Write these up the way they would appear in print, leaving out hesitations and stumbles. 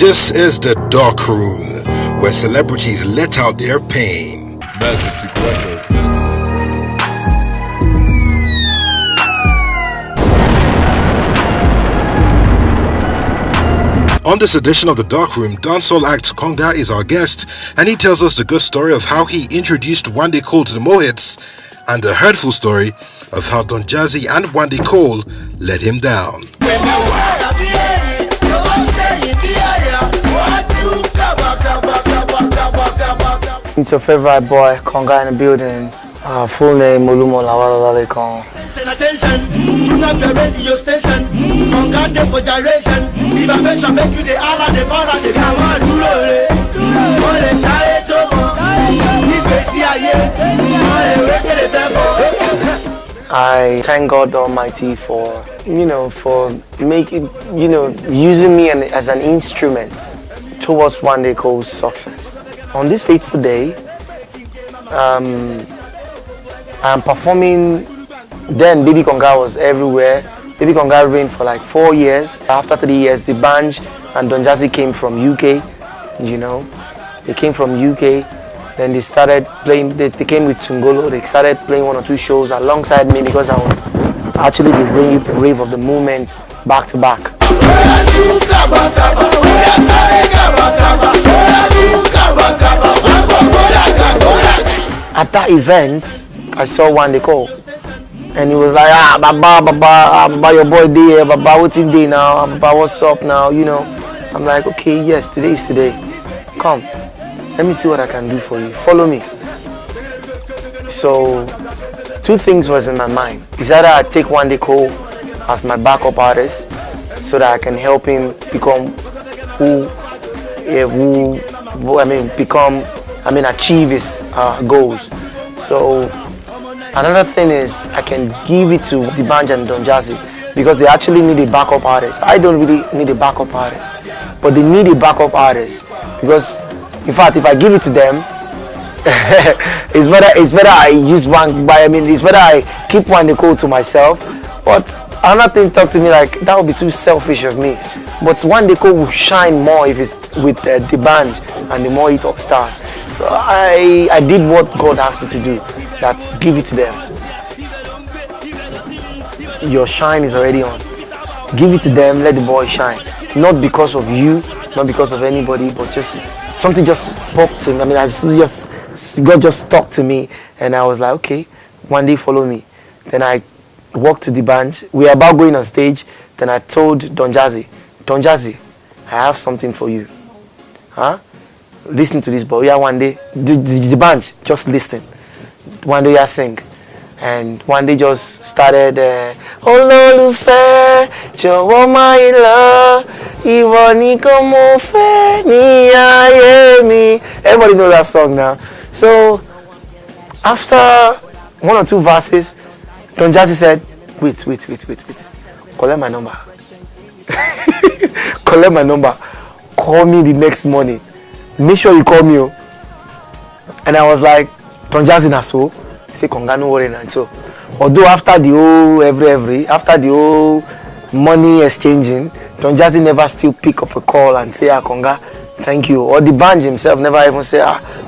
This is the dark room, where celebrities let out their pain. Majesty Records. On this edition of the Dark Room, dancehall act Konga is our guest, and he tells us the good story of how he introduced Wande Cole to the Mohits, and the hurtful story of how Donjazzy and Wande Cole let him down. It's your favorite boy, Konga in the building. Full name, Mulumo Lawala. Attention, tune up your radio station. Konga day for direction. If I mention make you the Allah, the Mara, the Kawan, I thank God Almighty for, for making, using me as an instrument towards Wande Cole's success. On this fateful day, I'm performing. Then Baby Konga was everywhere. Baby Konga reigned for like 4 years. After 3 years, the Banj and Donjazzy came from UK. They came from UK. Then they started playing. They came with Tungolo. They started playing 1 or 2 shows alongside me because I was actually the rave of the movement back to back. At that event, I saw Wande Cole, and he was like, Baba, your boy there, Baba, what's in there now? Baba, what's up now? I'm like, okay, yes, today is today. Come, let me see what I can do for you. Follow me. So, 2 things was in my mind. Is that I take Wande Cole as my backup artist, so that I can help him become achieve his goals. So another thing is I can give it to the Banj and Donjazzy because they actually need a backup artist. I don't really need a backup artist, but they need a backup artist because, in fact, if I give it to them, it's better I use one. It's better I keep Wande Cole to myself. But another thing talk to me like that would be too selfish of me. But Wande Cole will shine more if it's with the Banj and the more top stars. So I did what God asked me to do. That's give it to them. Your shine is already on. Give it to them, let the boy shine. Not because of you, not because of anybody, but just something just spoke to me. God just talked to me, and I was like, okay, one day follow me. Then I walked to the Banj. We were about going on stage. Then I told Donjazzy, I have something for you. Huh? Listen to this boy. Yeah, one day, the Banj, just listen. One day I sing. And one day just started, Ololufe, jọ̀wọ́ my love, ìwọ nìkan mo fẹ́ ní ayé mi. Everybody knows that song now. So, after 1 or 2 verses, Donjazzy said, wait. Collect my number. Collect my number. Call me the next morning. Make sure you call me. And I was like, Donjazzy na so. He said, Konga, no worry. And so, although after the whole after the whole money exchanging, Donjazzy never still pick up a call and say, Konga, thank you. Or the Banj himself never even say,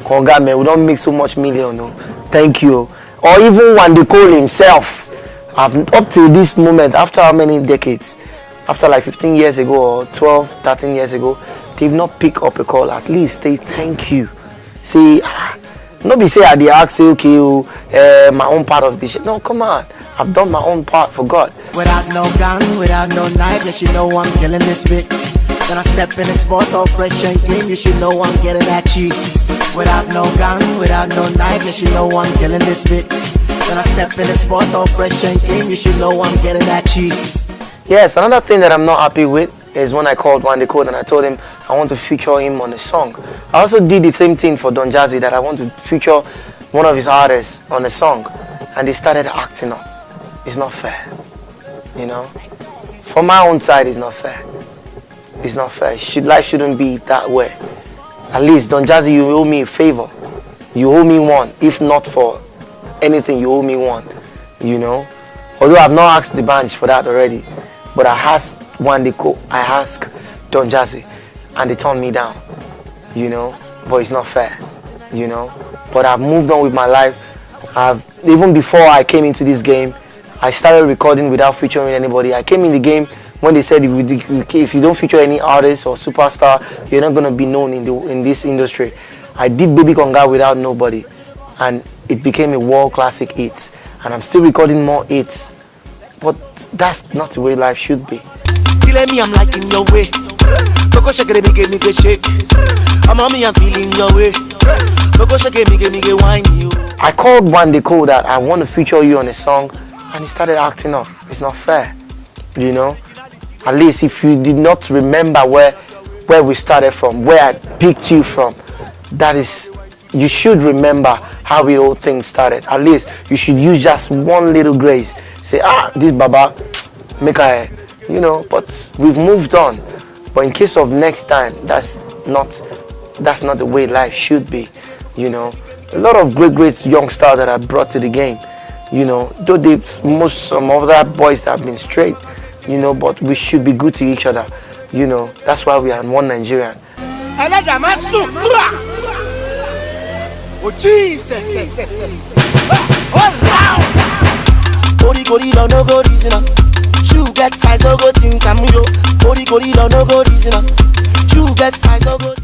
Konga, man, we don't make so much million, no. Thank you. Or even Wande Cole himself, up till this moment, after how many decades? After like 15 years ago or 12, 13 years ago, they've not picked up a call. At least say thank you. Say, not be say I the ask, say okay, my own part of this shit. No, come on. I've done my own part for God. Without no gun, without no knife, yes, you know I'm killing this bit. Then I step in the sport all fresh and clean, you should know I'm getting that cheese. Without no gun, without no knife, yes, you know I'm killing this bit. Then I step in the sport all fresh and clean, you should know I'm getting that cheese. Yes, another thing that I'm not happy with is when I called Wande Cole and I told him I want to feature him on a song. I also did the same thing for Donjazzy, that I want to feature one of his artists on a song, and they started acting up. It's not fair, From my own side, it's not fair. It's not fair. Life shouldn't be that way. At least, Donjazzy, you owe me a favor. You owe me one. If not for anything, you owe me one. Although I've not asked the Banj for that already. But I asked Wande Cole, I asked Donjazzy, and they turned me down, you know. But it's not fair, you know. But I've moved on with my life. Even before I came into this game, I started recording without featuring anybody. I came in the game when they said if you don't feature any artist or superstar, you're not gonna be known in this industry. I did Baby Konga without nobody, and it became a world classic hit. And I'm still recording more hits, but that's not the way life should be. Telling me I'm liking your way. Go shake it, make it shake. I'm feeling your way. Go shake it, make it wine you. I called Wande that I want to feature you on a song, and he started acting up. It's not fair, you know. At least if you did not remember where we started from, where I picked you from, that is, you should remember how the whole thing started. At least you should use just one little grace. Say, this Baba, make I, you know. But we've moved on. But in case of next time, that's not the way life should be, you know. A lot of great young stars that I brought to the game, you know. Though some other boys that have been straight, you know. But we should be good to each other, you know. That's why we are one Nigerian. Oh Jesus! Ori no go reason. Shoe get size no go think I'm yo. Ori no go reason. Shoe get size no go.